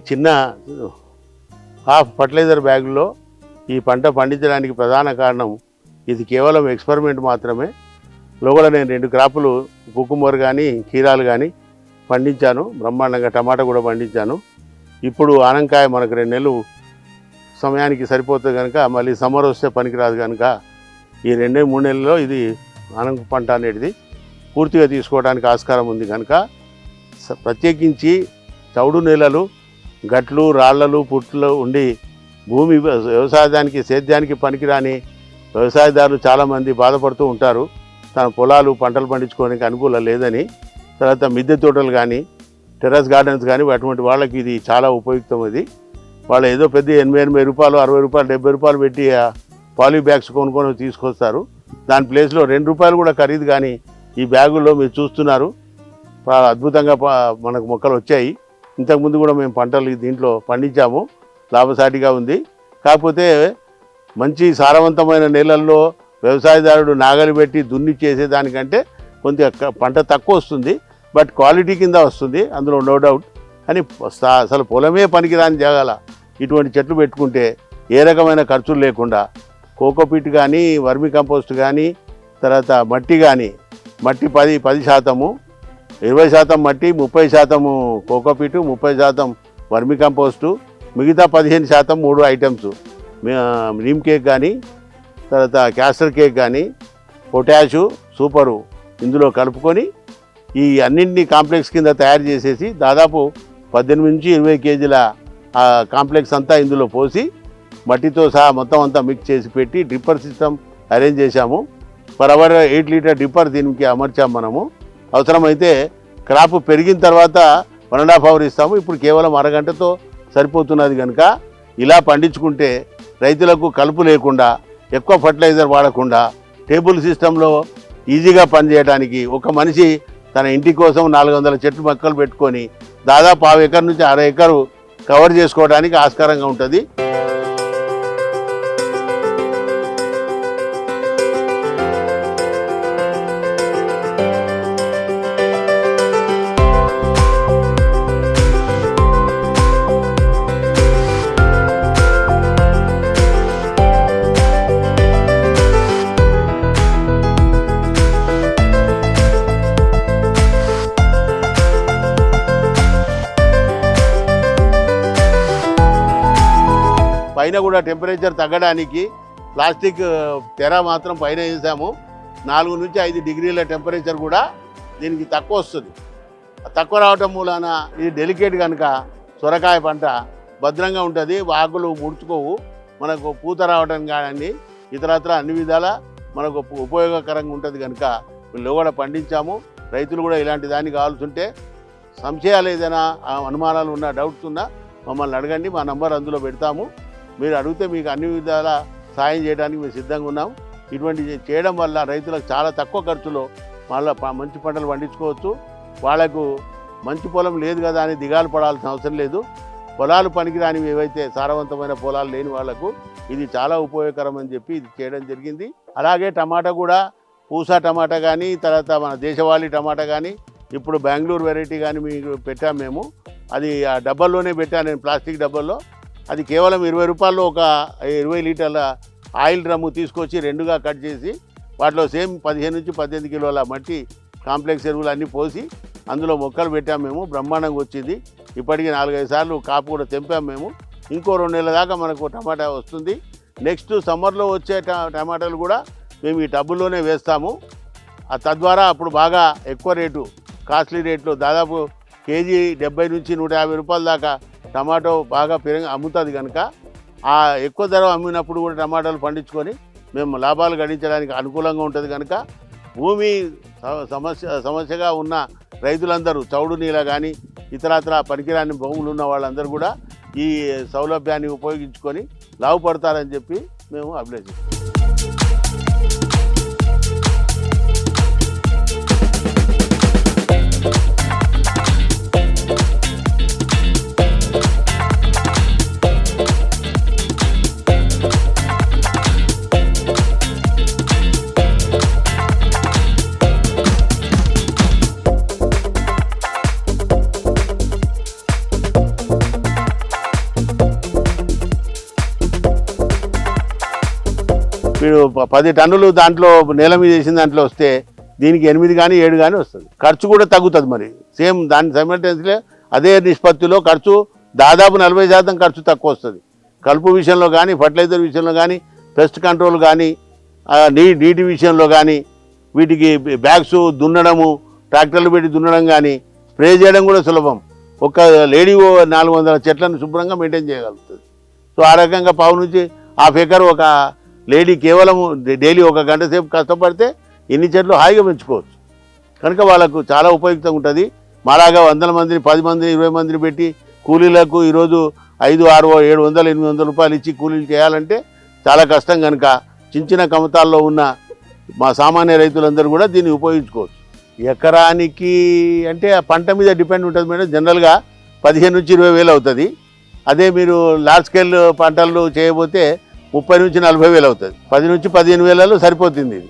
చిన్న half fertiliser బ్యాగుల్లో ఈ పంట పండించడానికి ప్రధాన కారణం ఇది కేవలం ఎక్స్పెరిమెంట్ మాత్రమే. లోపల నేను 2 క్రాపులు కుకుంబర్ కానీ కీరాలు కానీ పండించాను. బ్రహ్మాండంగా టమాటా కూడా పండించాను. ఇప్పుడు ఆనంకాయ మనకు 2 నెలలు సమయానికి సరిపోతుంది కనుక మళ్ళీ సమ్మర్ వస్తే పనికిరాదు కనుక ఈ 2-3 నెలల్లో ఇది ఆనంక పంట అనేది పూర్తిగా తీసుకోవడానికి ఆస్కారం ఉంది కనుక ప్రత్యేకించి చౌడు నేలలు, గట్లు, రాళ్లలు, పుట్లు ఉండి భూమి వ్యవసాయానికి సేద్యానికి పనికిరాని వ్యవసాయదారులు చాలామంది బాధపడుతూ ఉంటారు. తన పొలాలు పంటలు పండించుకోవడానికి అనుకూలం లేదని. తర్వాత మిద్దె తోటలు కానీ టెర్రస్ గార్డెన్స్ కానీ అటువంటి వాళ్ళకి ఇది చాలా ఉపయుక్తం. ఇది వాళ్ళు ఏదో పెద్ద 80 రూపాయలు, 60 రూపాయలు, 70 రూపాయలు పెట్టి పాలీ బ్యాగ్స్ కొనుక్కొని తీసుకొస్తారు. దాని ప్లేస్లో 2 రూపాయలు కూడా ఖరీదు కానీ ఈ బ్యాగుల్లో మీరు చూస్తున్నారు అద్భుతంగా మనకు మొక్కలు వచ్చాయి. ఇంతకుముందు కూడా మేము పంటలు దీంట్లో పండించాము, లాభసాటిగా ఉంది. కాకపోతే మంచి సారవంతమైన నేలల్లో వ్యవసాయదారుడు నాగలి పెట్టి దున్ని చేసేదానికంటే కొంత పంట తక్కువ వస్తుంది, బట్ క్వాలిటీ కింద వస్తుంది, అందులో నో డౌట్. అని అసలు పొలమే పనికిరాని జాగాల ఇటువంటి చెట్లు పెట్టుకుంటే ఏ రకమైన ఖర్చులు లేకుండా కోకోపీట్ కానీ వర్మి కంపోస్ట్ కానీ తర్వాత మట్టి కానీ మట్టి 10% 20% మట్టి, 30% కోకోపీటు, 30% వర్మి కంపోస్టు, మిగతా 15% 3 ఐటమ్స్ నీమ్ కేక్ కానీ తర్వాత క్యాస్టర్ కేక్ కానీ పొటాషు సూపరు ఇందులో కలుపుకొని ఈ అన్నింటినీ కాంప్లెక్స్ కింద తయారు చేసేసి దాదాపు 18 నుంచి 20 కేజీల కాంప్లెక్స్ అంతా ఇందులో పోసి మట్టితో సహా మొత్తం అంతా మిక్స్ చేసి పెట్టి డ్రిప్పర్ సిస్టమ్ అరేంజ్ చేశాము. పర్ అవర్ 8 లీటర్ డ్రిప్పర్ దీనికి అమర్చాము మనము. అవసరమైతే క్రాప్ పెరిగిన తర్వాత 1.5 అవర్ ఇస్తాము. ఇప్పుడు కేవలం అరగంటతో సరిపోతున్నది కనుక ఇలా పండించుకుంటే రైతులకు కలుపు లేకుండా, ఎక్కువ ఫర్టిలైజర్ వాడకుండా, టేబుల్ సిస్టంలో ఈజీగా పనిచేయడానికి ఒక మనిషి తన ఇంటి కోసం 400 చెట్లు మొక్కలు పెట్టుకొని దాదాపు 1/2 ఎకర్ నుంచి 1/2 ఎకరు కవర్ చేసుకోవడానికి ఆస్కారంగా ఉంటుంది. పైన కూడా టెంపరేచర్ తగ్గడానికి ప్లాస్టిక్ తెర మాత్రం పైన వేసాము. 4 నుంచి 5 డిగ్రీల టెంపరేచర్ కూడా దీనికి తక్కువ వస్తుంది. తక్కువ రావటం మూలాన ఇది డెలికేట్ కనుక సొరకాయ పంట భద్రంగా ఉంటుంది, ఆకులు ముడుచుకోవు, మనకు పూత రావటం కానీ ఇతరత్ర అన్ని విధాల మనకు ఉపయోగకరంగా ఉంటుంది కనుక వీళ్ళు కూడా పండించాము. రైతులు కూడా ఇలాంటి దాన్ని కావాల్సింటే సంశయాలు ఏదైనా అనుమానాలు ఉన్నా, డౌట్స్ ఉన్నా మమ్మల్ని అడగండి, మా నంబర్ అందులో పెడతాము. మీరు అడిగితే మీకు అన్ని విధాల సాయం చేయడానికి మేము సిద్ధంగా ఉన్నాం. ఇటువంటి చేయడం వల్ల రైతులకు చాలా తక్కువ ఖర్చులో మళ్ళీ మంచి పంటలు పండించుకోవచ్చు. వాళ్లకు మంచి పొలం లేదు కదా అని దిగాలు పడాల్సిన అవసరం లేదు. పొలాలు పనికిరానివి ఏవైతే సారవంతమైన పొలాలు లేని వాళ్లకు ఇది చాలా ఉపయోగకరం అని చెప్పి ఇది చేయడం జరిగింది. అలాగే టమాటా కూడా పూసా టమాటా కానీ తర్వాత మన దేశవాళీ టమాటా కానీ ఇప్పుడు బెంగళూరు వెరైటీ కానీ మీకు పెట్టాము మేము. అది ఆ డబ్బాల్లోనే పెట్టాను నేను, ప్లాస్టిక్ డబ్బాల్లో. అది కేవలం 20 రూపాయల్లో ఒక 20 లీటర్ల ఆయిల్ డ్రమ్ము తీసుకొచ్చి 2గా కట్ చేసి వాటిలో సేమ్ 15 నుంచి 18 కిలోల మట్టి కాంప్లెక్స్ ఎరువులు అన్నీ పోసి అందులో మొక్కలు పెట్టాము మేము. బ్రహ్మాండంగా వచ్చింది. ఇప్పటికీ 4-5 సార్లు కాపు కూడా తెంపాము మేము. ఇంకో 2 నెలల దాకా మనకు టమాటా వస్తుంది. నెక్స్ట్ సమ్మర్లో వచ్చే టమాటాలు కూడా మేము ఈ టబ్బుల్లోనే వేస్తాము. తద్వారా అప్పుడు బాగా ఎక్కువ రేటు, కాస్ట్లీ రేట్లు దాదాపు కేజీ 70 నుంచి 150 రూపాయల దాకా టమాటో బాగా అమ్ముతుంది కనుక ఆ ఎక్కువ ధర అమ్మినప్పుడు కూడా టమాటాలు పండించుకొని మేము లాభాలు గడించడానికి అనుకూలంగా ఉంటుంది కనుక భూమి సమస్యగా ఉన్న రైతులందరూ చౌడు నీళ్ళ కానీ ఇతరత్ర పనికిరాని భూములు ఉన్న వాళ్ళందరూ కూడా ఈ సౌలభ్యాన్ని ఉపయోగించుకొని లాభపడతారని చెప్పి మేము అభిలషిస్తాం. వీడు 10 టన్నులు దాంట్లో నేల మీద వేసిన దాంట్లో వస్తే దీనికి 8 కానీ 7 కానీ వస్తుంది. ఖర్చు కూడా తగ్గుతుంది. మరి సేమ్ దాని సైమల్టేనియస్లీ అదే నిష్పత్తిలో ఖర్చు దాదాపు 40% ఖర్చు తక్కువ వస్తుంది. కలుపు విషయంలో కానీ, ఫర్టిలైజర్ విషయంలో కానీ, పెస్ట్ కంట్రోల్ కానీ, నీటి విషయంలో కానీ, వీటికి బ్యాగ్స్ దున్నడము, ట్రాక్టర్లు పెట్టి దున్నడం కానీ, స్ప్రే చేయడం కూడా సులభం. ఒక లేడీ 400 చెట్లను శుభ్రంగా మెయింటైన్ చేయగలుగుతుంది. సో ఆ రకంగా పావు నుంచి హాఫ్ ఎకర్ ఒక లేడీ కేవలం డైలీ 1 గంట సేపు కష్టపడితే ఇన్ని చెట్లు హాయిగా పెంచుకోవచ్చు. కనుక వాళ్ళకు చాలా ఉపయుక్తంగా ఉంటుంది. మాలాగా 100 మందిని, 10 మందిని, 20 మందిని పెట్టి కూలీలకు ఈరోజు 500, 600, 700, 800 రూపాయలు ఇచ్చి కూలీలు చేయాలంటే చాలా కష్టం. కనుక చిన్న కమతాల్లో ఉన్న మా సామాన్య రైతులందరూ కూడా దీన్ని ఉపయోగించుకోవచ్చు. ఎకరానికి అంటే ఆ పంట మీద డిపెండ్ ఉంటుంది మేడం. జనరల్గా 15 నుంచి 20 వేలు అవుతుంది. అదే మీరు లార్జ్ స్కేల్ పంటలు చేయబోతే 30 నుంచి 40 వేలు అవుతుంది. 10 నుంచి 15 వేలలో సరిపోతుంది ఇది.